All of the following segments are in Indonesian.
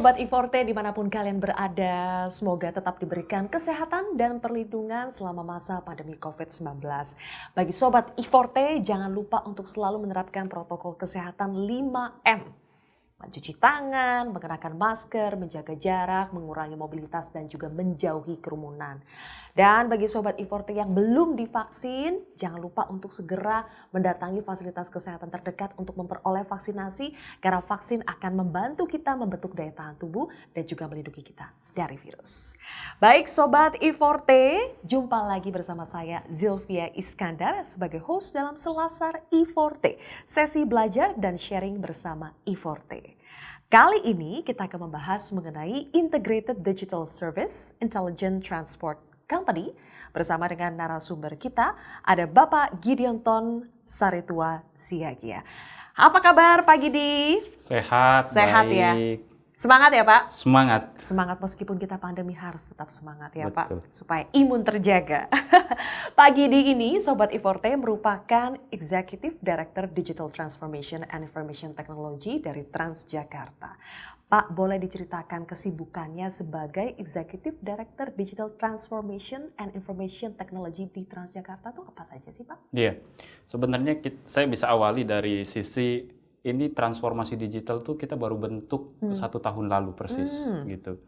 Sobat I4T dimanapun kalian berada, semoga tetap diberikan kesehatan dan perlindungan selama masa pandemi COVID-19. Bagi Sobat I4T, jangan lupa untuk selalu menerapkan protokol kesehatan 5M. Mencuci tangan, mengenakan masker, menjaga jarak, mengurangi mobilitas, dan juga menjauhi kerumunan. Dan bagi Sobat I4T yang belum divaksin, jangan lupa untuk segera mendatangi fasilitas kesehatan terdekat untuk memperoleh vaksinasi, karena vaksin akan membantu kita membentuk daya tahan tubuh dan juga melindungi kita dari virus. Baik Sobat I4T, jumpa lagi bersama saya Zilvia Iskandar sebagai host dalam Selasar I4T, sesi belajar dan sharing bersama I4T. Kali ini kita akan membahas mengenai Integrated Digital Service Intelligent Transport Company bersama dengan narasumber kita ada Bapak Gidionton Saritua Siagia. Apa kabar Pak Gidi? Sehat, Sehat baik. ya. Semangat ya Pak? Semangat. Semangat meskipun kita pandemi harus tetap semangat ya Betul. Pak. Supaya imun terjaga. Pak Gidi ini Sobat I4T merupakan Executive Director Digital Transformation and Information Technology dari Transjakarta. Pak, boleh diceritakan kesibukannya sebagai Executive Director Digital Transformation and Information Technology di Transjakarta itu apa saja sih Pak? Iya, sebenarnya saya bisa awali dari sisi ini transformasi digital tuh kita baru bentuk 1 tahun lalu persis gitu.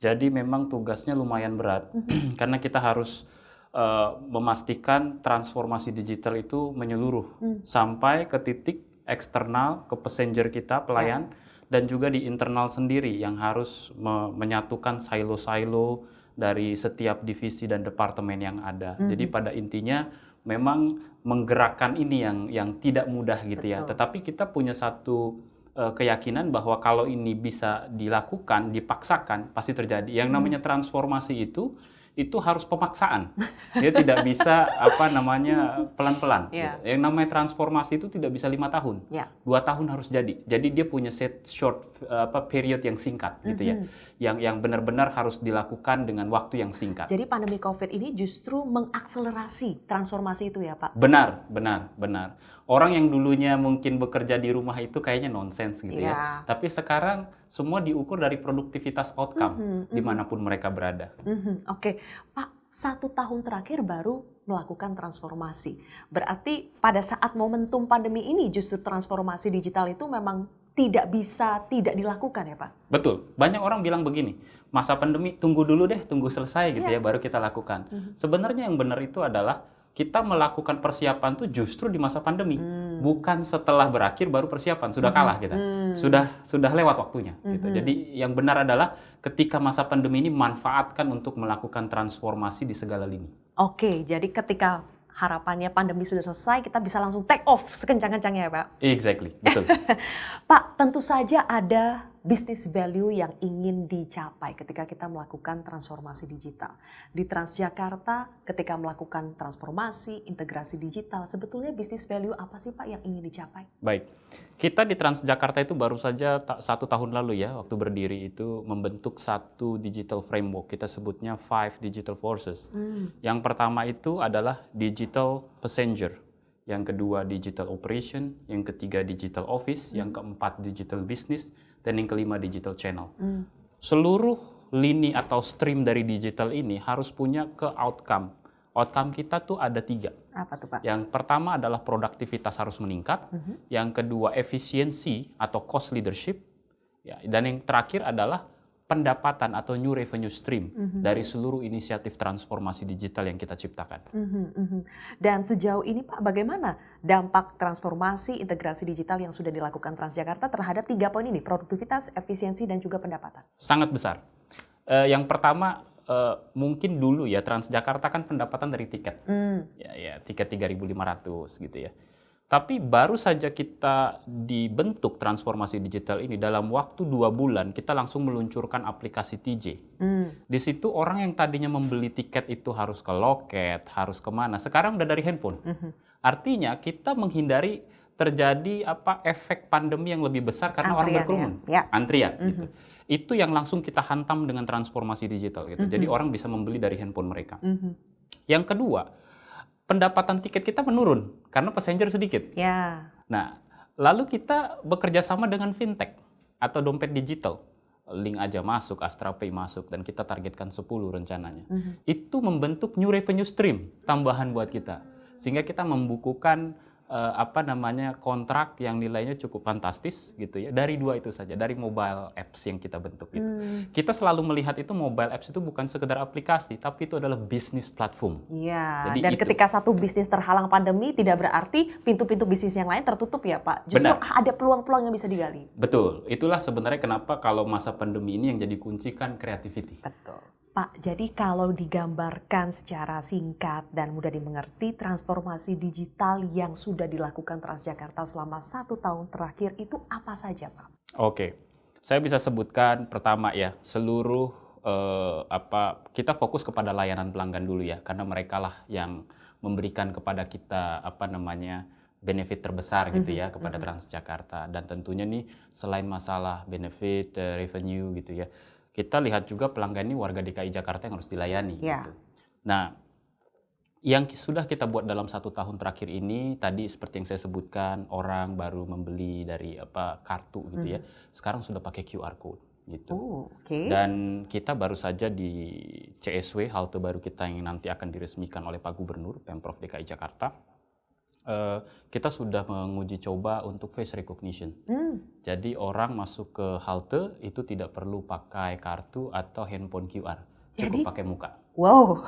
Jadi memang tugasnya lumayan berat karena kita harus memastikan transformasi digital itu menyeluruh sampai ke titik eksternal, ke passenger kita, pelayan. Yes. Dan juga di internal sendiri yang harus menyatukan silo-silo dari setiap divisi dan departemen yang ada. Jadi pada intinya memang menggerakkan ini yang tidak mudah gitu ya. Tetapi kita punya satu keyakinan bahwa kalau ini bisa dilakukan, dipaksakan, pasti terjadi. Yang namanya transformasi itu harus pemaksaan. Dia tidak bisa pelan-pelan. Yeah. Gitu. Yang namanya transformasi itu tidak bisa 5 tahun. 2 tahun harus jadi. Jadi dia punya short period yang singkat gitu ya. Yang benar-benar harus dilakukan dengan waktu yang singkat. Jadi pandemi COVID ini justru mengakselerasi transformasi itu ya Pak? Benar. Orang yang dulunya mungkin bekerja di rumah itu kayaknya nonsens gitu ya. Tapi sekarang semua diukur dari produktivitas outcome dimanapun mereka berada. Oke, Pak, 1 tahun terakhir baru melakukan transformasi. Berarti pada saat momentum pandemi ini justru transformasi digital itu memang tidak bisa tidak dilakukan ya Pak? Betul, banyak orang bilang begini, masa pandemi tunggu dulu deh, tunggu selesai gitu ya baru kita lakukan. Sebenarnya yang benar itu adalah kita melakukan persiapan tuh justru di masa pandemi, bukan setelah berakhir baru persiapan, sudah kalah kita, sudah lewat waktunya. Gitu. Jadi yang benar adalah ketika masa pandemi ini manfaatkan untuk melakukan transformasi di segala lini. Oke, jadi ketika harapannya pandemi sudah selesai, kita bisa langsung take off sekencang-kencangnya ya Pak? Exactly, betul. Pak, tentu saja ada business value yang ingin dicapai ketika kita melakukan transformasi digital. Di Transjakarta, ketika melakukan transformasi, integrasi digital, sebetulnya business value apa sih Pak yang ingin dicapai? Baik, kita di Transjakarta itu baru saja 1 tahun lalu ya, waktu berdiri itu membentuk satu digital framework, kita sebutnya 5 digital forces. Yang pertama itu adalah digital passenger, yang kedua digital operation, yang ketiga digital office, yang keempat digital business, dan yang kelima digital channel. Seluruh lini atau stream dari digital ini harus punya ke outcome. Outcome kita tuh ada 3. Apa tuh Pak? Yang pertama adalah produktivitas harus meningkat, yang kedua efisiensi atau cost leadership, ya, dan yang terakhir adalah pendapatan atau new revenue stream dari seluruh inisiatif transformasi digital yang kita ciptakan. Dan sejauh ini Pak, bagaimana dampak transformasi integrasi digital yang sudah dilakukan Transjakarta terhadap 3 poin ini, produktivitas, efisiensi, dan juga pendapatan? Sangat besar. Yang pertama, mungkin dulu ya Transjakarta kan pendapatan dari tiket, ya tiket 3.500 gitu ya. Tapi baru saja kita dibentuk transformasi digital ini, dalam waktu 2 bulan kita langsung meluncurkan aplikasi TJ. Di situ orang yang tadinya membeli tiket itu harus ke loket, harus kemana, sekarang udah dari handphone. Artinya kita menghindari terjadi efek pandemi yang lebih besar karena orang berkerumun, antrian. Gitu. Itu yang langsung kita hantam dengan transformasi digital. Gitu. Jadi orang bisa membeli dari handphone mereka. Yang kedua, pendapatan tiket kita menurun karena passenger sedikit. Nah, lalu kita bekerja sama dengan fintech atau dompet digital. Link aja masuk, Astra Pay masuk, dan kita targetkan 10 rencananya. Itu membentuk new revenue stream tambahan buat kita. Sehingga kita membukukan kontrak yang nilainya cukup fantastis gitu ya, dari 2 itu saja, dari mobile apps yang kita bentuk gitu. Kita selalu melihat itu mobile apps itu bukan sekedar aplikasi, tapi itu adalah bisnis platform. Iya, Jadi dan itu. ketika satu bisnis terhalang pandemi tidak berarti pintu-pintu bisnis yang lain tertutup ya Pak. Justru Benar. ada peluang-peluang yang bisa digali. Betul, itulah sebenarnya kenapa kalau masa pandemi ini yang jadi kunci kan creativity. Betul. Pak, jadi kalau digambarkan secara singkat dan mudah dimengerti, transformasi digital yang sudah dilakukan Transjakarta selama 1 tahun terakhir itu apa saja Pak? Oke, saya bisa sebutkan pertama ya, seluruh kita fokus kepada layanan pelanggan dulu ya, karena mereka lah yang memberikan kepada kita benefit terbesar gitu ya kepada Transjakarta. Dan tentunya nih selain masalah benefit, revenue gitu ya, kita lihat juga pelanggan ini warga DKI Jakarta yang harus dilayani. Ya. Gitu. Nah, yang sudah kita buat dalam 1 tahun terakhir ini, tadi seperti yang saya sebutkan, orang baru membeli dari kartu gitu ya, sekarang sudah pakai QR code gitu. Dan kita baru saja di CSW, halte baru kita yang nanti akan diresmikan oleh Pak Gubernur, Pemprov DKI Jakarta, kita sudah menguji coba untuk face recognition. Jadi orang masuk ke halte itu tidak perlu pakai kartu atau handphone QR, cukup pakai muka. Wow,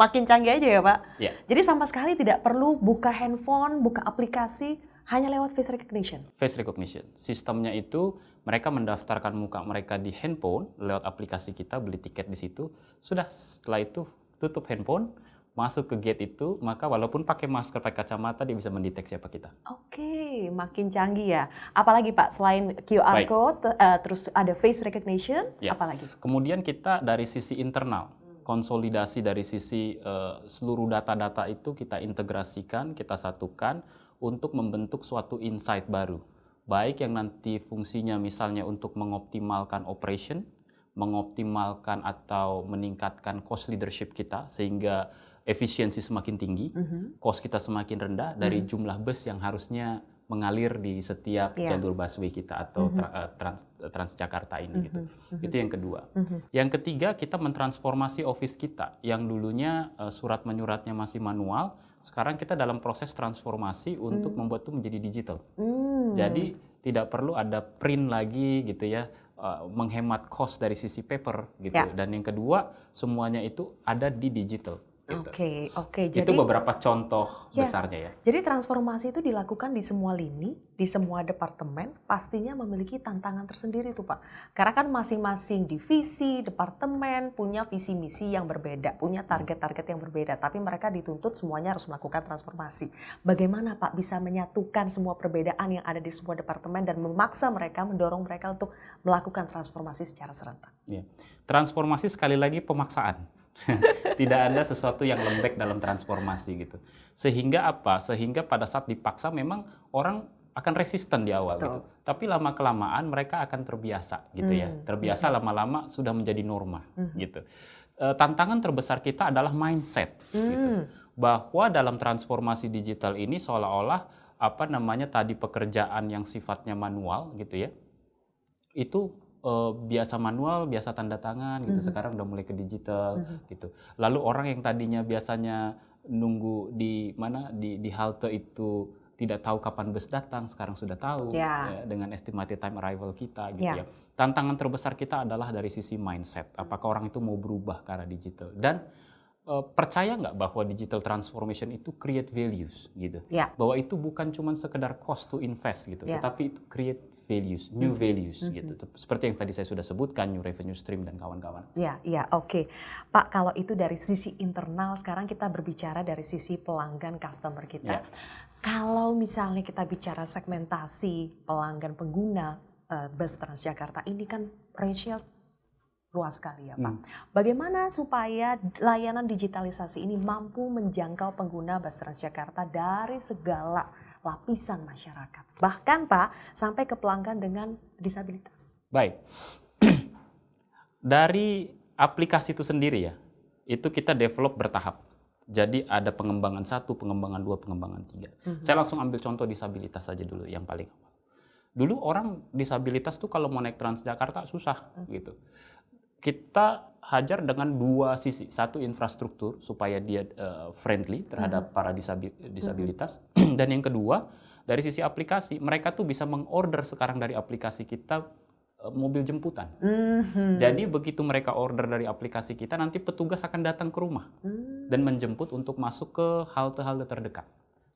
makin canggih aja ya Pak. Ya. Jadi sama sekali tidak perlu buka handphone, buka aplikasi, hanya lewat face recognition. Face recognition, sistemnya itu mereka mendaftarkan muka mereka di handphone lewat aplikasi kita, beli tiket di situ. Sudah, setelah itu tutup handphone, masuk ke gate itu, maka walaupun pakai masker, pakai kacamata, dia bisa mendeteksi siapa kita. Oke, makin canggih ya. Apalagi Pak, selain QR code, terus ada face recognition, apalagi? Kemudian kita dari sisi internal, konsolidasi dari sisi seluruh data-data itu kita integrasikan, kita satukan untuk membentuk suatu insight baru. Baik yang nanti fungsinya misalnya untuk mengoptimalkan operation, mengoptimalkan atau meningkatkan cost leadership kita, sehingga efisiensi semakin tinggi, cost kita semakin rendah dari jumlah bus yang harusnya mengalir di setiap jalur busway kita atau Transjakarta ini gitu. Itu yang kedua. Yang ketiga, kita mentransformasi office kita yang dulunya surat menyuratnya masih manual, sekarang kita dalam proses transformasi untuk membuat itu menjadi digital. Jadi tidak perlu ada print lagi gitu ya, menghemat cost dari sisi paper gitu. Dan yang kedua, semuanya itu ada di digital. Gitu. Oke. Itu beberapa contoh besarnya ya. Jadi transformasi itu dilakukan di semua lini, di semua departemen, pastinya memiliki tantangan tersendiri tuh Pak. Karena kan masing-masing divisi, departemen punya visi misi yang berbeda, punya target-target yang berbeda, tapi mereka dituntut semuanya harus melakukan transformasi. Bagaimana Pak bisa menyatukan semua perbedaan yang ada di semua departemen dan memaksa mereka, mendorong mereka untuk melakukan transformasi secara serentak? Ya. Transformasi sekali lagi pemaksaan. Tidak ada sesuatu yang lembek dalam transformasi gitu. Sehingga apa? Sehingga pada saat dipaksa memang orang akan resisten di awal gitu. Tapi lama-kelamaan mereka akan terbiasa gitu ya. Terbiasa lama-lama sudah menjadi norma gitu. Tantangan terbesar kita adalah mindset gitu. Bahwa dalam transformasi digital ini seolah-olah tadi pekerjaan yang sifatnya manual gitu ya. Itu biasa manual, biasa tanda tangan gitu. Sekarang udah mulai ke digital gitu. Lalu orang yang tadinya biasanya nunggu di halte itu tidak tahu kapan bus datang, sekarang sudah tahu ya, dengan estimated time arrival kita gitu ya. Tantangan terbesar kita adalah dari sisi mindset. Apakah orang itu mau berubah ke arah digital? Dan percaya nggak bahwa digital transformation itu create values gitu. Bahwa itu bukan cuma sekedar cost to invest gitu, tetapi itu create values, new values gitu. Seperti yang tadi saya sudah sebutkan, new revenue stream dan kawan-kawan. Oke. Pak, kalau itu dari sisi internal, sekarang kita berbicara dari sisi pelanggan customer kita. Kalau misalnya kita bicara segmentasi pelanggan pengguna bus Transjakarta ini kan range-nya luas sekali ya Pak. Bagaimana supaya layanan digitalisasi ini mampu menjangkau pengguna bus Transjakarta dari segala lapisan masyarakat, bahkan Pak sampai ke pelanggan dengan disabilitas? Baik, dari aplikasi itu sendiri ya, itu kita develop bertahap. Jadi ada pengembangan 1, pengembangan 2, pengembangan 3. Saya langsung ambil contoh disabilitas saja dulu yang paling awal. Dulu orang disabilitas tuh kalau mau naik Transjakarta susah gitu. Kita hajar dengan dua sisi. Satu, infrastruktur supaya dia friendly terhadap para disabilitas. Dan yang kedua, dari sisi aplikasi, mereka tuh bisa mengorder sekarang dari aplikasi kita mobil jemputan. Jadi begitu mereka order dari aplikasi kita, nanti petugas akan datang ke rumah dan menjemput untuk masuk ke halte-halte terdekat.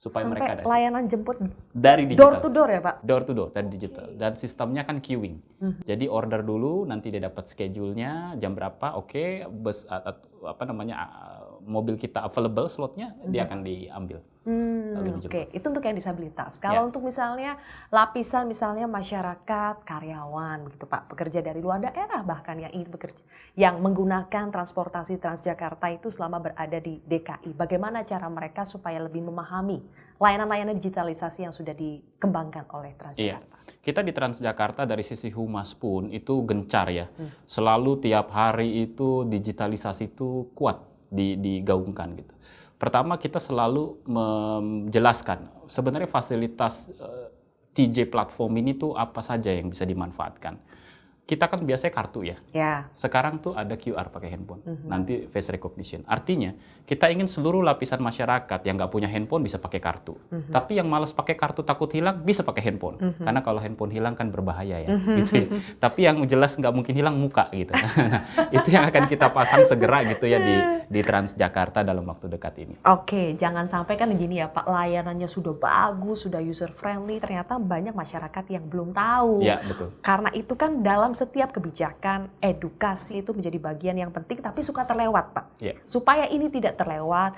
Supaya Sampai mereka ada layanan jemput dari digital. door to door ya Pak? Door to door dari digital. Dan sistemnya kan queuing. Jadi order dulu, nanti dia dapat schedule-nya jam berapa, oke, bus mobil kita available slotnya, dia akan diambil. Oke, itu untuk yang disabilitas. Kalau untuk misalnya lapisan misalnya masyarakat, karyawan gitu Pak, pekerja dari luar daerah bahkan yang ingin bekerja, yang menggunakan transportasi Transjakarta itu selama berada di DKI, bagaimana cara mereka supaya lebih memahami layanan-layanan digitalisasi yang sudah dikembangkan oleh Transjakarta? Iya, kita di Transjakarta dari sisi humas pun itu gencar ya. Selalu tiap hari itu digitalisasi itu kuat digaungkan gitu. Pertama, kita selalu menjelaskan sebenarnya fasilitas TJ platform ini tuh apa saja yang bisa dimanfaatkan. Kita kan biasanya kartu ya. Sekarang tuh ada QR pakai handphone, nanti face recognition. Artinya kita ingin seluruh lapisan masyarakat yang nggak punya handphone bisa pakai kartu. Tapi yang malas pakai kartu takut hilang bisa pakai handphone. Karena kalau handphone hilang kan berbahaya ya. Gitu ya. Tapi yang jelas nggak mungkin hilang muka gitu. Nah, itu yang akan kita pasang segera gitu ya di Transjakarta dalam waktu dekat ini. Oke, jangan sampai kan gini ya Pak, layanannya sudah bagus, sudah user friendly, ternyata banyak masyarakat yang belum tahu. Ya, betul. Karena itu kan dalam setiap kebijakan, edukasi itu menjadi bagian yang penting, tapi suka terlewat Pak. Supaya ini tidak terlewat,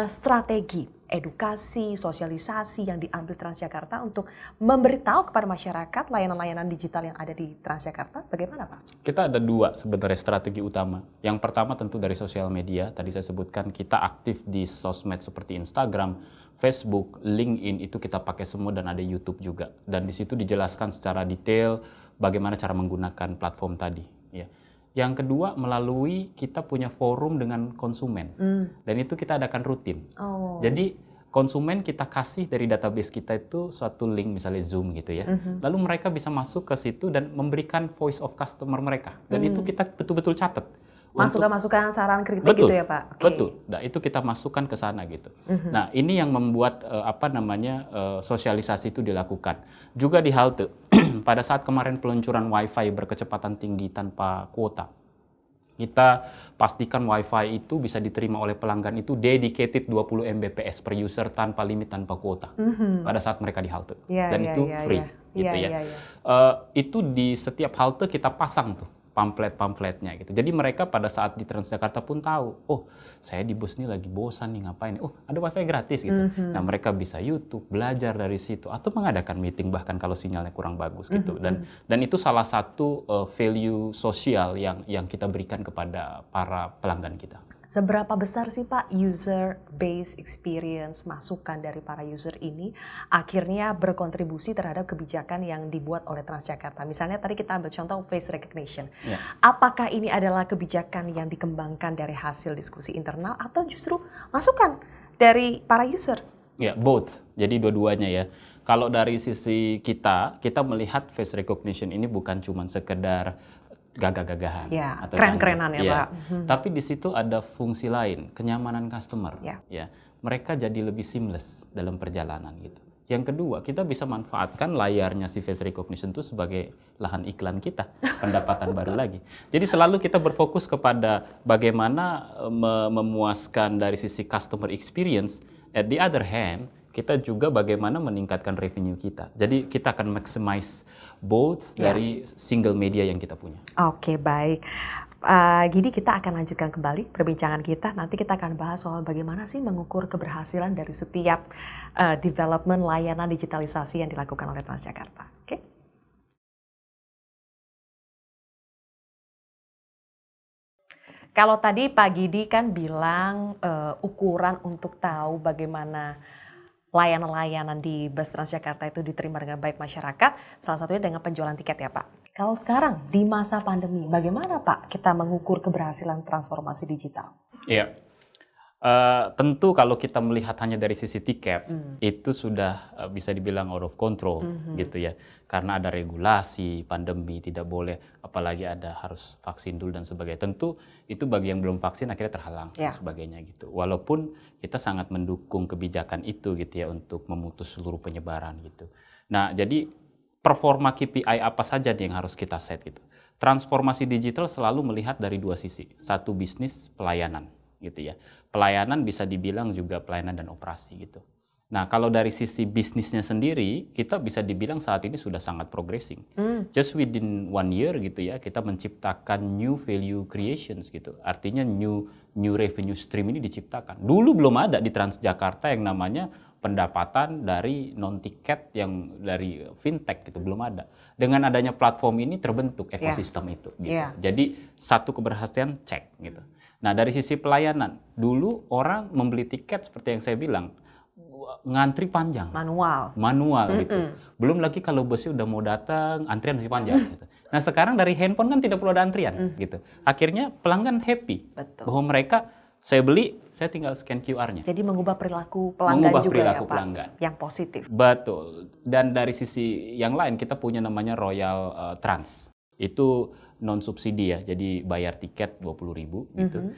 strategi edukasi, sosialisasi yang diambil Transjakarta untuk memberitahu kepada masyarakat layanan-layanan digital yang ada di Transjakarta, bagaimana Pak? Kita ada dua sebenarnya strategi utama. Yang pertama tentu dari sosial media, tadi saya sebutkan kita aktif di sosmed seperti Instagram, Facebook, LinkedIn, itu kita pakai semua dan ada YouTube juga. Dan di situ dijelaskan secara detail bagaimana cara menggunakan platform tadi. Ya. Yang kedua, melalui kita punya forum dengan konsumen. Dan itu kita adakan rutin. Jadi konsumen kita kasih dari database kita itu suatu link misalnya Zoom gitu ya. Lalu mereka bisa masuk ke situ dan memberikan voice of customer mereka. Dan itu kita betul-betul catat. Masukan-masukan saran kritik gitu ya Pak? Betul. Nah, itu kita masukkan ke sana gitu. Nah, ini yang membuat sosialisasi itu dilakukan. Juga di halte, pada saat kemarin peluncuran Wi-Fi berkecepatan tinggi tanpa kuota, kita pastikan Wi-Fi itu bisa diterima oleh pelanggan itu dedicated 20 Mbps per user tanpa limit, tanpa kuota pada saat mereka di halte. Dan itu free. Gitu ya. Itu di setiap halte kita pasang tuh pamflet-pamfletnya gitu. Jadi mereka pada saat di Transjakarta pun tahu, oh saya di bus ini lagi bosan nih ngapain, oh ada Wi-Fi gratis gitu. Nah mereka bisa YouTube, belajar dari situ, atau mengadakan meeting bahkan kalau sinyalnya kurang bagus gitu. Dan itu salah satu value sosial yang kita berikan kepada para pelanggan kita. Seberapa besar sih Pak user base experience, masukan dari para user ini akhirnya berkontribusi terhadap kebijakan yang dibuat oleh Transjakarta? Misalnya tadi kita ambil contoh face recognition. Apakah ini adalah kebijakan yang dikembangkan dari hasil diskusi internal atau justru masukan dari para user? Ya, both. Jadi dua-duanya ya. Kalau dari sisi kita melihat face recognition ini bukan cuma sekedar gagah-gagahan atau keren-kerenan ya Pak. Tapi di situ ada fungsi lain, kenyamanan customer. Ya, mereka jadi lebih seamless dalam perjalanan gitu. Yang kedua, kita bisa manfaatkan layarnya si face recognition itu sebagai lahan iklan kita, pendapatan baru lagi. Jadi selalu kita berfokus kepada bagaimana memuaskan dari sisi customer experience. At the other hand, kita juga bagaimana meningkatkan revenue kita. Jadi kita akan maximize both dari single media yang kita punya. Oke, baik. Gini kita akan lanjutkan kembali perbincangan kita. Nanti kita akan bahas soal bagaimana sih mengukur keberhasilan dari setiap development layanan digitalisasi yang dilakukan oleh Transjakarta. Oke? Kalau tadi Pak Gidi kan bilang ukuran untuk tahu bagaimana layanan-layanan di bus Transjakarta itu diterima dengan baik masyarakat, salah satunya dengan penjualan tiket ya Pak. Kalau sekarang di masa pandemi, bagaimana Pak kita mengukur keberhasilan transformasi digital? Iya, Tentu kalau kita melihat hanya dari sisi tiket, itu sudah bisa dibilang out of control gitu ya. Karena ada regulasi, pandemi, tidak boleh, apalagi ada harus vaksin dulu dan sebagainya. Tentu itu bagi yang belum vaksin akhirnya terhalang dan sebagainya gitu. Walaupun kita sangat mendukung kebijakan itu gitu ya untuk memutus seluruh penyebaran gitu. Nah, jadi performa KPI apa saja nih yang harus kita set gitu. Transformasi digital selalu melihat dari dua sisi. Satu bisnis, pelayanan gitu ya. Pelayanan bisa dibilang juga pelayanan dan operasi gitu. Nah, kalau dari sisi bisnisnya sendiri, kita bisa dibilang saat ini sudah sangat progressing. Just within 1 year gitu ya, kita menciptakan new value creations gitu. Artinya new revenue stream ini diciptakan. Dulu belum ada di Transjakarta yang namanya pendapatan dari non-tiket yang dari fintech gitu, belum ada. Dengan adanya platform ini terbentuk ekosistem itu gitu. Jadi satu keberhasilan cek gitu. Nah, dari sisi pelayanan, dulu orang membeli tiket seperti yang saya bilang, ngantri panjang. Manual gitu. Belum lagi kalau busnya udah mau datang, antrian masih panjang gitu. Nah, sekarang dari handphone kan tidak perlu ada antrian gitu. Akhirnya pelanggan happy bahwa mereka, saya beli, saya tinggal scan QR-nya. Jadi mengubah perilaku pelanggan juga pelanggan. Yang positif. Betul. Dan dari sisi yang lain, kita punya namanya Royal Trans. Itu non-subsidi ya, jadi bayar tiket 20.000 gitu.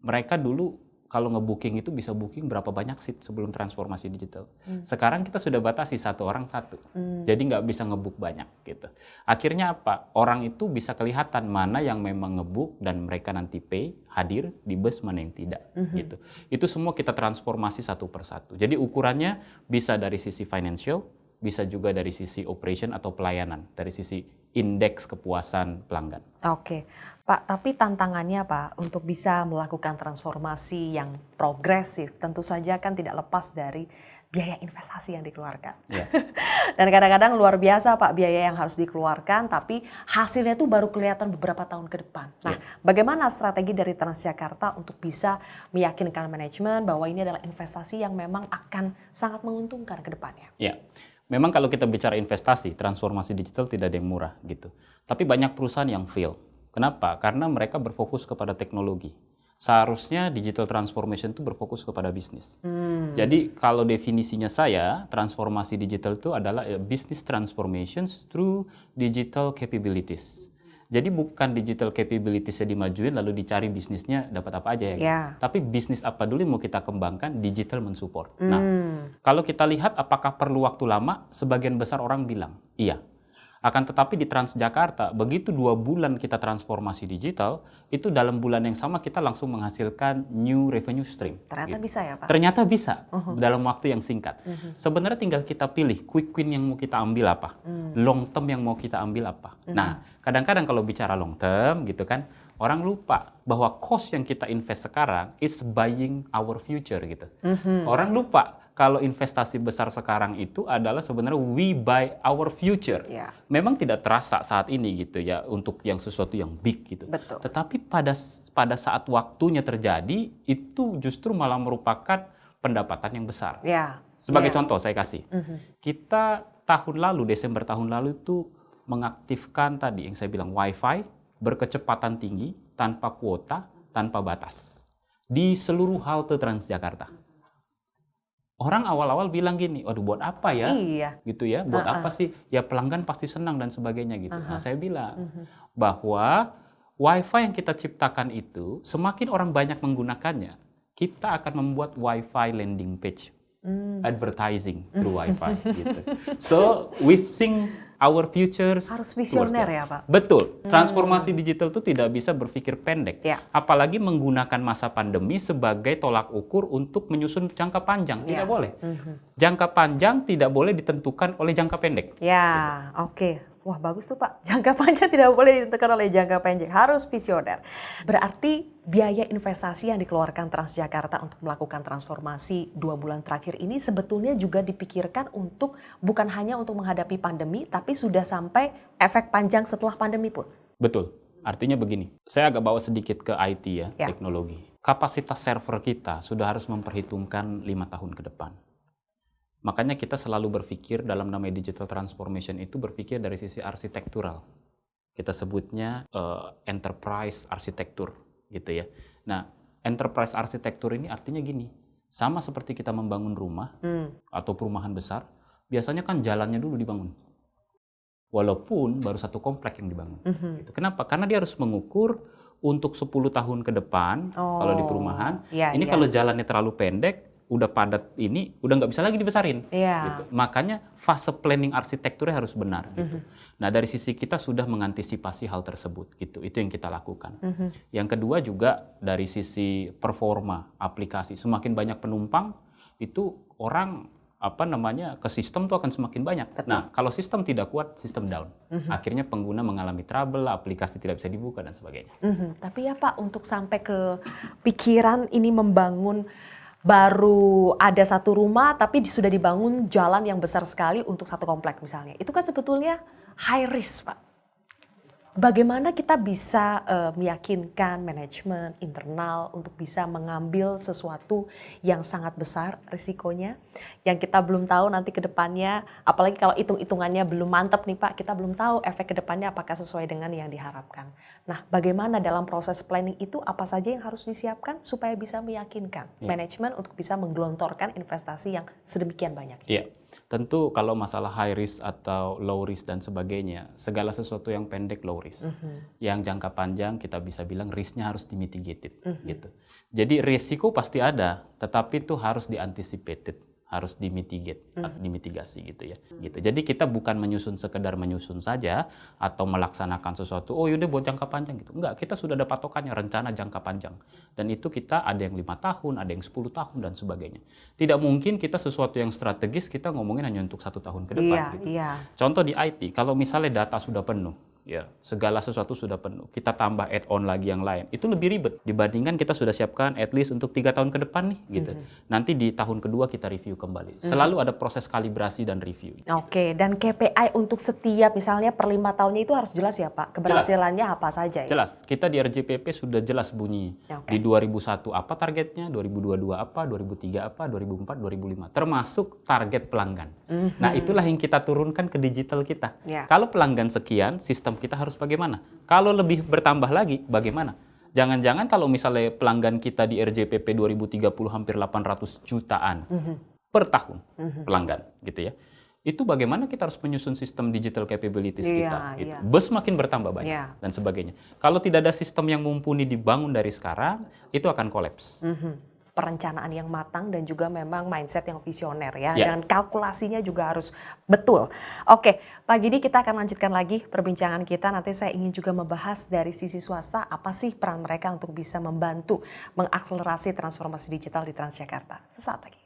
Mereka dulu kalau nge-booking itu bisa booking berapa banyak seat sebelum transformasi digital. Sekarang kita sudah batasi 1 orang 1. Jadi nggak bisa nge-book banyak gitu. Akhirnya apa? Orang itu bisa kelihatan mana yang memang nge-book dan mereka nanti pay, hadir di bus, mana yang tidak gitu. Itu semua kita transformasi satu persatu. Jadi ukurannya bisa dari sisi financial, bisa juga dari sisi operation atau pelayanan, dari sisi indeks kepuasan pelanggan. Oke, Pak, tapi tantangannya Pak untuk bisa melakukan transformasi yang progresif tentu saja kan tidak lepas dari biaya investasi yang dikeluarkan. Dan kadang-kadang luar biasa Pak biaya yang harus dikeluarkan, tapi hasilnya itu baru kelihatan beberapa tahun ke depan. Nah, bagaimana strategi dari Transjakarta untuk bisa meyakinkan manajemen bahwa ini adalah investasi yang memang akan sangat menguntungkan ke depannya? Ya. Memang kalau kita bicara investasi, transformasi digital tidak ada yang murah gitu. Tapi banyak perusahaan yang fail. Kenapa? Karena mereka berfokus kepada teknologi. Seharusnya digital transformation itu berfokus kepada bisnis. Jadi kalau definisinya saya, transformasi digital itu adalah business transformations through digital capabilities. Jadi bukan digital capabilities-nya dimajuin lalu dicari bisnisnya dapat apa aja ya. Gitu. Tapi bisnis apa dulu yang mau kita kembangkan, digital mensupport. Nah, kalau kita lihat apakah perlu waktu lama, sebagian besar orang bilang iya. Akan tetapi di Transjakarta, begitu 2 bulan kita transformasi digital, itu dalam bulan yang sama kita langsung menghasilkan new revenue stream. Ternyata gitu. bisa ya Pak? Ternyata bisa dalam waktu yang singkat. Sebenarnya tinggal kita pilih quick win yang mau kita ambil apa, long term yang mau kita ambil apa. Nah, kadang-kadang kalau bicara long term gitu kan, orang lupa bahwa cost yang kita invest sekarang is buying our future gitu. Orang lupa kalau investasi besar sekarang itu adalah sebenarnya we buy our future. Memang tidak terasa saat ini gitu ya untuk yang sesuatu yang big gitu. Betul. Tetapi pada saat waktunya terjadi itu justru malah merupakan pendapatan yang besar. Sebagai contoh saya kasih. Kita tahun lalu, Desember tahun lalu itu mengaktifkan tadi yang saya bilang Wi-Fi berkecepatan tinggi, tanpa kuota, tanpa batas. Di seluruh halte Transjakarta. Orang awal-awal bilang gini, waduh buat apa ya? Gitu ya, buat apa sih? Ya pelanggan pasti senang dan sebagainya gitu. Nah saya bilang bahwa Wi-Fi yang kita ciptakan itu, semakin orang banyak menggunakannya, kita akan membuat Wi-Fi landing page. Advertising through Wi-Fi gitu. So we think our futures harus visioner ya Pak? Betul. Transformasi digital itu tidak bisa berpikir pendek. Apalagi menggunakan masa pandemi sebagai tolak ukur untuk menyusun jangka panjang. Tidak boleh. Jangka panjang tidak boleh ditentukan oleh jangka pendek. Oke. Wah bagus tuh Pak, jangka panjang tidak boleh ditentukan oleh jangka pendek, harus visioner. Berarti biaya investasi yang dikeluarkan Transjakarta untuk melakukan transformasi 2 bulan terakhir ini sebetulnya juga dipikirkan untuk bukan hanya untuk menghadapi pandemi, tapi sudah sampai efek panjang setelah pandemi pun. Betul, artinya begini, saya agak bawa sedikit ke IT ya, teknologi. Kapasitas server kita sudah harus memperhitungkan 5 tahun ke depan. Makanya kita selalu berpikir dalam namanya digital transformation itu berpikir dari sisi arsitektural. Kita sebutnya enterprise arsitektur gitu ya. Nah, enterprise arsitektur ini artinya gini, sama seperti kita membangun rumah atau perumahan besar, biasanya kan jalannya dulu dibangun. Walaupun baru satu komplek yang dibangun. Gitu. Kenapa? Karena dia harus mengukur untuk 10 tahun ke depan, kalau di perumahan, ini kalau jalannya terlalu pendek, udah padat ini, udah nggak bisa lagi dibesarin. Gitu. Makanya fase planning arsitekturnya harus benar. Gitu. Nah dari sisi kita sudah mengantisipasi hal tersebut. Gitu. Itu yang kita lakukan. Yang kedua juga dari sisi performa aplikasi. Semakin banyak penumpang, itu orang ke sistem tuh akan semakin banyak. Betul. Nah, kalau sistem tidak kuat, sistem down. Akhirnya pengguna mengalami trouble, aplikasi tidak bisa dibuka dan sebagainya. Tapi ya Pak, untuk sampai ke pikiran ini membangun baru ada satu rumah, tapi sudah dibangun jalan yang besar sekali untuk satu komplek misalnya. Itu kan sebetulnya high risk, Pak. Bagaimana kita bisa meyakinkan manajemen internal untuk bisa mengambil sesuatu yang sangat besar risikonya, yang kita belum tahu nanti ke depannya, apalagi kalau hitung-hitungannya belum mantap nih Pak, kita belum tahu efek ke depannya apakah sesuai dengan yang diharapkan. Nah, bagaimana dalam proses planning itu apa saja yang harus disiapkan supaya bisa meyakinkan manajemen untuk bisa menggelontorkan investasi yang sedemikian banyak? Iya. Tentu kalau masalah high risk atau low risk dan sebagainya, segala sesuatu yang pendek low risk. Yang jangka panjang kita bisa bilang risknya harus dimitigated. Gitu. Jadi risiko pasti ada, tetapi itu harus dianticipated, harus dimitigasi gitu ya. Gitu. Jadi kita bukan sekedar menyusun saja atau melaksanakan sesuatu, oh yaudah buat jangka panjang gitu. Enggak, kita sudah ada patokannya, rencana jangka panjang. Dan itu kita ada yang 5 tahun, ada yang 10 tahun dan sebagainya. Tidak mungkin kita sesuatu yang strategis kita ngomongin hanya untuk 1 tahun ke depan. Gitu. Contoh di IT, kalau misalnya data sudah penuh, ya segala sesuatu sudah penuh, kita tambah add-on lagi yang lain, itu lebih ribet dibandingkan kita sudah siapkan at least untuk 3 tahun ke depan nih gitu. Nanti di tahun kedua kita review kembali. Selalu ada proses kalibrasi dan review. Oke, dan KPI untuk setiap misalnya per 5 tahunnya itu harus jelas ya Pak, keberhasilannya apa saja ya? Jelas, kita di RJPP sudah jelas bunyi. Di 2001 apa targetnya, 2022 apa, 2003 apa, 2004, 2005, termasuk target pelanggan. Nah itulah yang kita turunkan ke digital kita. Kalau pelanggan sekian, sistem kita harus bagaimana? Kalau lebih bertambah lagi, bagaimana? Jangan-jangan kalau misalnya pelanggan kita di RJPP 2030 hampir 800 jutaan per tahun pelanggan, gitu ya. Itu bagaimana kita harus menyusun sistem digital capabilities kita. Gitu. Bus makin bertambah banyak dan sebagainya. Kalau tidak ada sistem yang mumpuni dibangun dari sekarang, itu akan kolaps. Perencanaan yang matang dan juga memang mindset yang visioner ya. Dan kalkulasinya juga harus betul. Oke, Pak Gidi, kita akan lanjutkan lagi perbincangan kita. Nanti saya ingin juga membahas dari sisi swasta, apa sih peran mereka untuk bisa membantu mengakselerasi transformasi digital di Transjakarta. Sesaat lagi.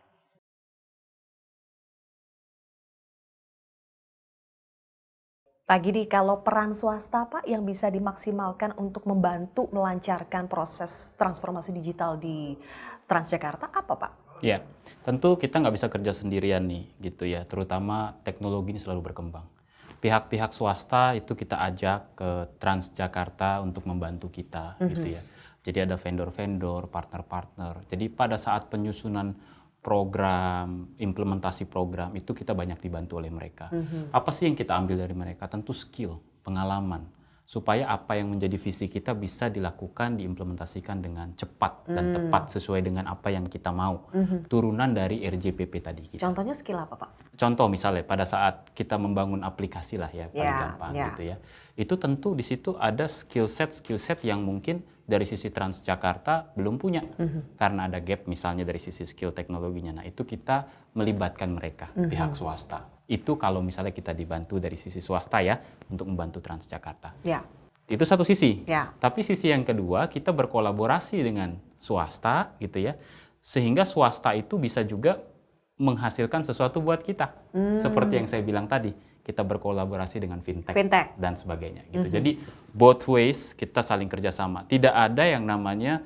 Pak Gidi, kalau peran swasta Pak yang bisa dimaksimalkan untuk membantu melancarkan proses transformasi digital di Transjakarta apa Pak? Ya, tentu kita nggak bisa kerja sendirian nih gitu ya, terutama teknologi ini selalu berkembang. Pihak-pihak swasta itu kita ajak ke Transjakarta untuk membantu kita gitu ya. Jadi ada vendor-vendor, partner-partner. Jadi pada saat penyusunan program, implementasi program itu kita banyak dibantu oleh mereka. Apa sih yang kita ambil dari mereka? Tentu skill, pengalaman. Supaya apa yang menjadi visi kita bisa dilakukan, diimplementasikan dengan cepat dan tepat sesuai dengan apa yang kita mau. Turunan dari RJPP tadi. Contohnya skill apa Pak? Contoh misalnya pada saat kita membangun aplikasi lah ya, paling gampang gitu ya. Itu tentu di situ ada skill set yang mungkin dari sisi Transjakarta belum punya. Karena ada gap misalnya dari sisi skill teknologinya. Nah itu kita melibatkan mereka, pihak swasta. Itu kalau misalnya kita dibantu dari sisi swasta ya, untuk membantu Transjakarta. Itu satu sisi. Tapi sisi yang kedua, kita berkolaborasi dengan swasta gitu ya. Sehingga swasta itu bisa juga menghasilkan sesuatu buat kita. Seperti yang saya bilang tadi, kita berkolaborasi dengan fintech. Dan sebagainya gitu. Jadi both ways kita saling kerjasama. Tidak ada yang namanya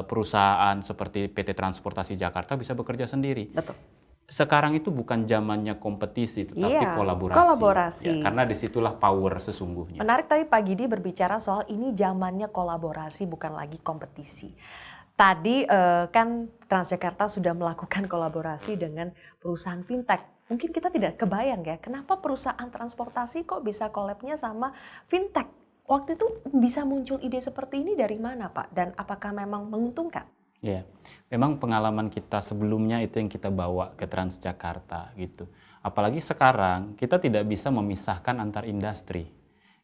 perusahaan seperti PT Transportasi Jakarta bisa bekerja sendiri. Betul. Sekarang itu bukan zamannya kompetisi, tetapi kolaborasi. Ya, karena disitulah power sesungguhnya. Menarik tadi Pak Gidi berbicara soal ini zamannya kolaborasi, bukan lagi kompetisi. Tadi kan Transjakarta sudah melakukan kolaborasi dengan perusahaan fintech. Mungkin kita tidak kebayang ya, kenapa perusahaan transportasi kok bisa collab-nya sama fintech? Waktu itu bisa muncul ide seperti ini dari mana Pak? Dan apakah memang menguntungkan? Ya, memang pengalaman kita sebelumnya itu yang kita bawa ke Transjakarta gitu. Apalagi sekarang kita tidak bisa memisahkan antar industri.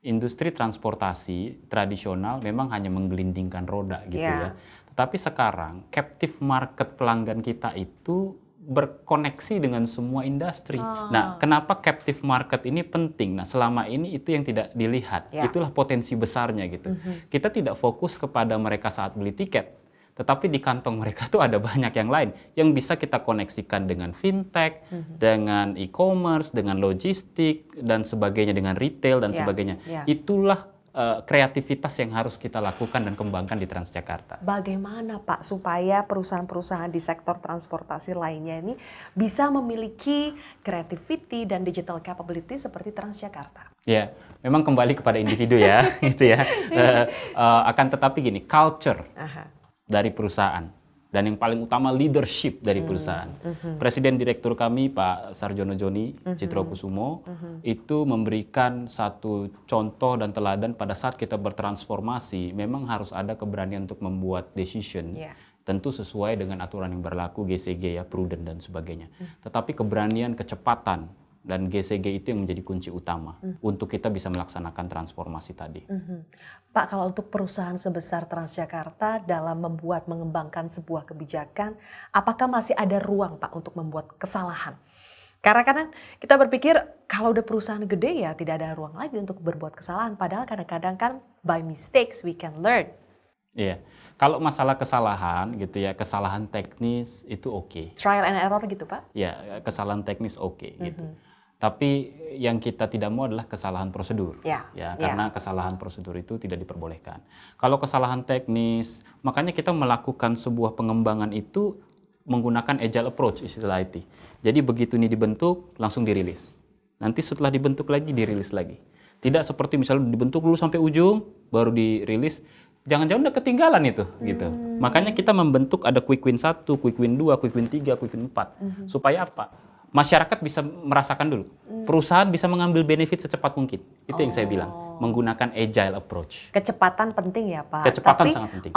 Industri transportasi tradisional memang hanya menggelindingkan roda gitu ya. Tetapi sekarang captive market pelanggan kita itu berkoneksi dengan semua industri. Nah, kenapa captive market ini penting? Nah, selama ini itu yang tidak dilihat. Itulah potensi besarnya gitu. Kita tidak fokus kepada mereka saat beli tiket. Tetapi di kantong mereka tuh ada banyak yang lain yang bisa kita koneksikan dengan fintech, dengan e-commerce, dengan logistik dan sebagainya, dengan retail dan sebagainya. Itulah kreativitas yang harus kita lakukan dan kembangkan di Transjakarta. Bagaimana Pak supaya perusahaan-perusahaan di sektor transportasi lainnya ini bisa memiliki creativity dan digital capability seperti Transjakarta? Ya, memang kembali kepada individu ya, gitu ya. Akan tetapi gini, culture dari perusahaan dan yang paling utama leadership dari perusahaan. Presiden Direktur kami Pak Sarjono Joni Citrokusumo itu memberikan satu contoh dan teladan pada saat kita bertransformasi memang harus ada keberanian untuk membuat decision. Tentu sesuai dengan aturan yang berlaku GCG ya, prudent dan sebagainya. Tetapi keberanian, kecepatan dan GCG itu yang menjadi kunci utama untuk kita bisa melaksanakan transformasi tadi. Pak, kalau untuk perusahaan sebesar Transjakarta dalam mengembangkan sebuah kebijakan, apakah masih ada ruang Pak untuk membuat kesalahan? Karena kan kita berpikir kalau udah perusahaan gede ya tidak ada ruang lagi untuk berbuat kesalahan. Padahal kadang-kadang kan by mistakes we can learn. Iya, kalau masalah kesalahan gitu ya, kesalahan teknis itu oke. Trial and error gitu Pak? Ya, kesalahan teknis oke gitu. Tapi yang kita tidak mau adalah kesalahan prosedur, karena kesalahan prosedur itu tidak diperbolehkan. Kalau kesalahan teknis, makanya kita melakukan sebuah pengembangan itu menggunakan agile approach istilah IT. Jadi begitu ini dibentuk, langsung dirilis. Nanti setelah dibentuk lagi, dirilis lagi. Tidak seperti misalnya dibentuk dulu sampai ujung, baru dirilis. Jangan-jangan udah ketinggalan itu, gitu. Makanya kita membentuk ada quick win 1, quick win 2, quick win 3, quick win 4. Supaya apa? Masyarakat bisa merasakan dulu, perusahaan bisa mengambil benefit secepat mungkin. Itu yang saya bilang, menggunakan agile approach. Kecepatan penting ya Pak. Kecepatan tapi sangat penting.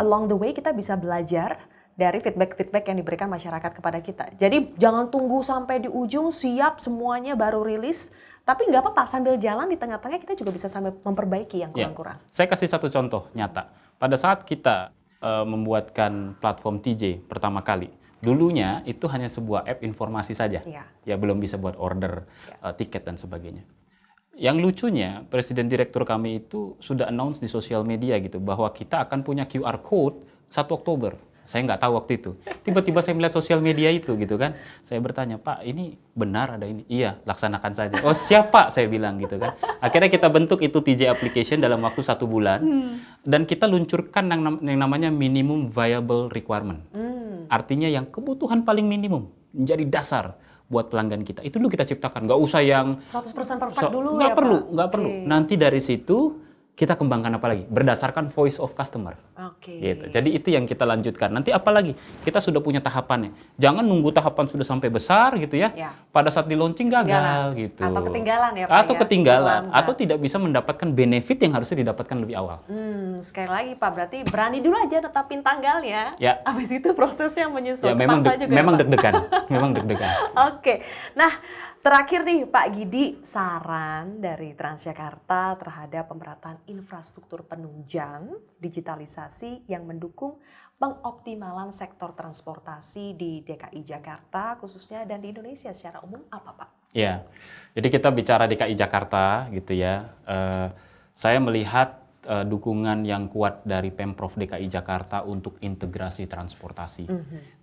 Along the way kita bisa belajar dari feedback yang diberikan masyarakat kepada kita. Jadi jangan tunggu sampai di ujung siap semuanya baru rilis. Tapi nggak apa-apa, sambil jalan di tengah-tengah kita juga bisa sambil memperbaiki yang kurang-kurang. Saya kasih satu contoh nyata. Pada saat kita membuatkan platform TJ pertama kali, dulunya itu hanya sebuah app informasi saja, ya belum bisa buat order tiket dan sebagainya. Yang lucunya, Presiden Direktur kami itu sudah announce di sosial media gitu bahwa kita akan punya QR code 1 Oktober. Saya nggak tahu waktu itu. Tiba-tiba saya melihat sosial media itu gitu kan. Saya bertanya, Pak ini benar ada ini? Iya, laksanakan saja. Oh siap Pak, saya bilang gitu kan. Akhirnya kita bentuk itu TJ application dalam waktu 1 bulan. Dan kita luncurkan yang namanya minimum viable requirement. Artinya yang kebutuhan paling minimum menjadi dasar buat pelanggan kita. Itu dulu kita ciptakan. Nggak usah yang 100% perfect dulu nggak ya perlu, Pak? nggak perlu. Nanti dari situ kita kembangkan apa lagi? Berdasarkan voice of customer. Gitu. Jadi itu yang kita lanjutkan. Nanti apa lagi? Kita sudah punya tahapannya. Jangan nunggu tahapan sudah sampai besar gitu ya. Pada saat di launching gagal gitu. Atau ketinggalan ya Pak. Atau ketinggalan. Atau tidak bisa mendapatkan benefit yang harusnya didapatkan lebih awal. Sekali lagi Pak, berarti berani dulu aja tetapin tanggalnya. Habis itu prosesnya menyusul. Ya, memang deg-degan. Memang deg-degan. Oke. Nah, terakhir nih Pak Gidi, saran dari Transjakarta terhadap pemerataan infrastruktur penunjang digitalisasi yang mendukung pengoptimalan sektor transportasi di DKI Jakarta khususnya dan di Indonesia secara umum apa Pak? Ya, jadi kita bicara DKI Jakarta gitu ya. Saya melihat dukungan yang kuat dari Pemprov DKI Jakarta untuk integrasi transportasi.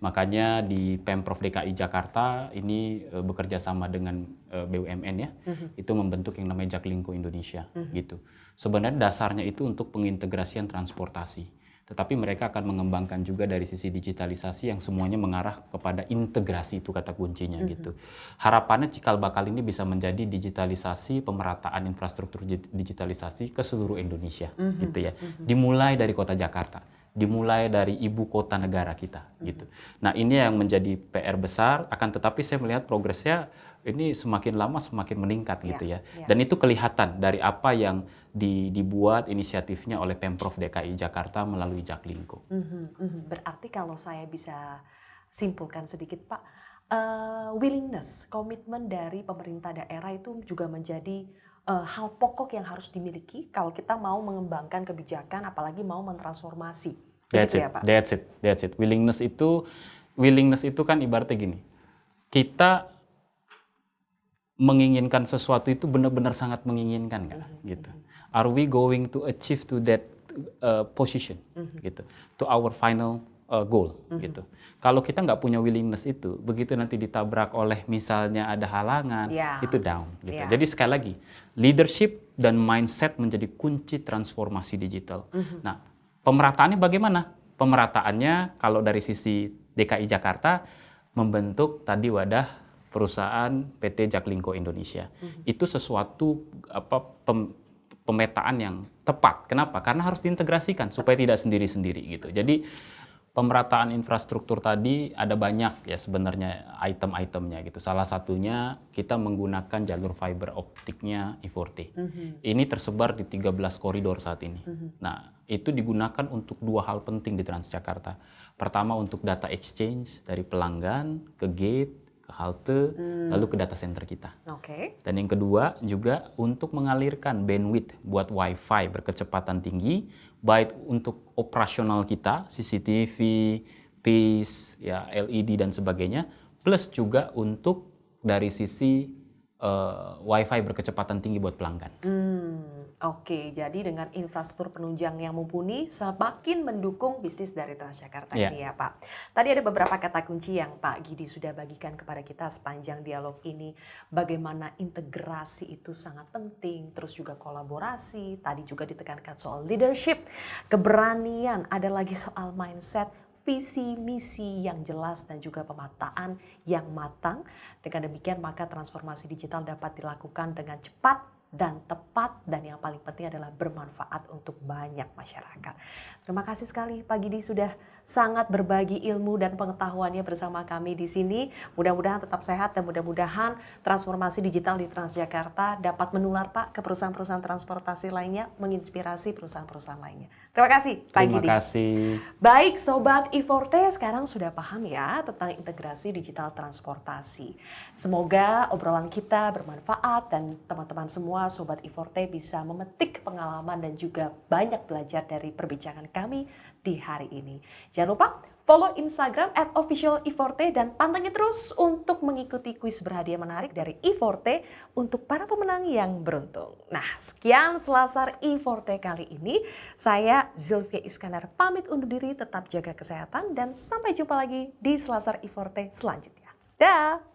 Makanya di Pemprov DKI Jakarta ini bekerja sama dengan BUMN ya, itu membentuk yang namanya Jaklingko Indonesia gitu. Sebenarnya dasarnya itu untuk pengintegrasian transportasi. Tetapi mereka akan mengembangkan juga dari sisi digitalisasi yang semuanya mengarah kepada integrasi, itu kata kuncinya gitu. Harapannya cikal bakal ini bisa menjadi digitalisasi, pemerataan infrastruktur digitalisasi ke seluruh Indonesia gitu ya. Dimulai dari kota Jakarta. dimulai dari ibu kota negara kita gitu. Nah, ini yang menjadi PR besar, akan tetapi saya melihat progresnya ini semakin lama semakin meningkat gitu ya. Dan itu kelihatan dari apa yang dibuat inisiatifnya oleh Pemprov DKI Jakarta melalui Jaklingko. Berarti kalau saya bisa simpulkan sedikit Pak, willingness, komitmen dari pemerintah daerah itu juga menjadi hal pokok yang harus dimiliki kalau kita mau mengembangkan kebijakan, apalagi mau mentransformasi. That's Begitu it, ya Pak? that's it. Willingness itu kan ibaratnya gini, kita menginginkan sesuatu itu benar-benar sangat menginginkan kan, gitu. Are we going to achieve to that position, gitu, to our final goal, gitu. Kalau kita nggak punya willingness itu, begitu nanti ditabrak oleh misalnya ada halangan, itu down, gitu. Jadi sekali lagi, leadership dan mindset menjadi kunci transformasi digital. Nah, pemerataannya bagaimana? Pemerataannya kalau dari sisi DKI Jakarta membentuk tadi wadah perusahaan PT Jaklingko Indonesia. Itu sesuatu pemetaan yang tepat. Kenapa? Karena harus diintegrasikan supaya tidak sendiri-sendiri gitu. Jadi pemerataan infrastruktur tadi ada banyak ya sebenarnya item-itemnya gitu. Salah satunya kita menggunakan jalur fiber optiknya I4T. Ini tersebar di 13 koridor saat ini. Nah, itu digunakan untuk dua hal penting di Transjakarta. Pertama untuk data exchange dari pelanggan ke gate, ke halte, lalu ke data center kita. Dan yang kedua juga untuk mengalirkan bandwidth buat WiFi berkecepatan tinggi, baik untuk operasional kita, CCTV, PIS, ya, LED dan sebagainya, plus juga untuk dari sisi WiFi berkecepatan tinggi buat pelanggan. Jadi dengan infrastruktur penunjang yang mumpuni semakin mendukung bisnis dari Transjakarta ini ya Pak. Tadi ada beberapa kata kunci yang Pak Gidi sudah bagikan kepada kita sepanjang dialog ini. Bagaimana integrasi itu sangat penting, terus juga kolaborasi, tadi juga ditekankan soal leadership, keberanian, ada lagi soal mindset, visi misi yang jelas dan juga pemetaan yang matang. Dengan demikian maka transformasi digital dapat dilakukan dengan cepat dan tepat, dan yang paling penting adalah bermanfaat untuk banyak masyarakat. Terima kasih sekali Pak Gidi sudah sangat berbagi ilmu dan pengetahuannya bersama kami di sini. Mudah-mudahan tetap sehat dan mudah-mudahan transformasi digital di Transjakarta dapat menular Pak ke perusahaan-perusahaan transportasi lainnya, menginspirasi perusahaan-perusahaan lainnya. Terima kasih Pak Gidi. Terima kasih. Baik Sobat I4T, sekarang sudah paham ya tentang integrasi digital transportasi. Semoga obrolan kita bermanfaat dan teman-teman semua Sobat I4T bisa memetik pengalaman dan juga banyak belajar dari perbincangan kami di hari ini. Jangan lupa follow Instagram @official-i4t dan pantengin terus untuk mengikuti kuis berhadiah menarik dari I4T untuk para pemenang yang beruntung. Nah, sekian Selasar I4T kali ini. Saya Zilvia Iskandar pamit undur diri, tetap jaga kesehatan dan sampai jumpa lagi di Selasar I4T selanjutnya. Dah.